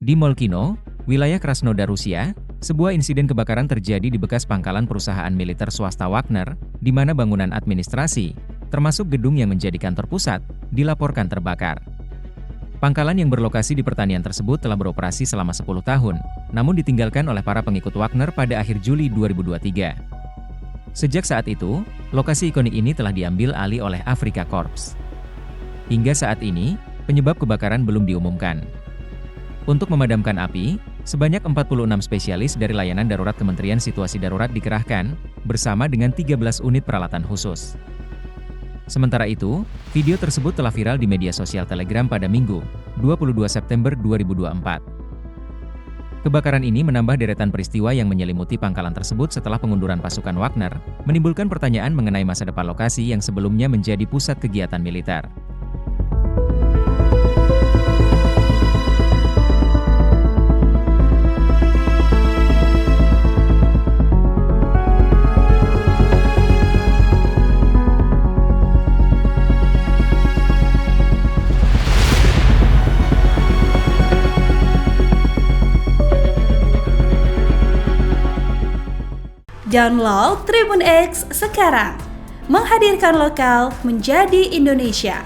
Di Molkino, wilayah Krasnodar, Rusia, sebuah insiden kebakaran terjadi di bekas pangkalan perusahaan militer swasta Wagner, di mana bangunan administrasi, termasuk gedung yang menjadi kantor pusat, dilaporkan terbakar. Pangkalan yang berlokasi di pertanian tersebut telah beroperasi selama 10 tahun, namun ditinggalkan oleh para pengikut Wagner pada akhir Juli 2023. Sejak saat itu, lokasi ikonik ini telah diambil alih oleh Afrika Korps. Hingga saat ini, penyebab kebakaran belum diumumkan. Untuk memadamkan api, sebanyak 46 spesialis dari layanan darurat Kementerian Situasi Darurat dikerahkan, bersama dengan 13 unit peralatan khusus. Sementara itu, video tersebut telah viral di media sosial Telegram pada Minggu, 22 September 2024. Kebakaran ini menambah deretan peristiwa yang menyelimuti pangkalan tersebut setelah pengunduran pasukan Wagner, menimbulkan pertanyaan mengenai masa depan lokasi yang sebelumnya menjadi pusat kegiatan militer. Download Tribun X sekarang, menghadirkan lokal menjadi Indonesia.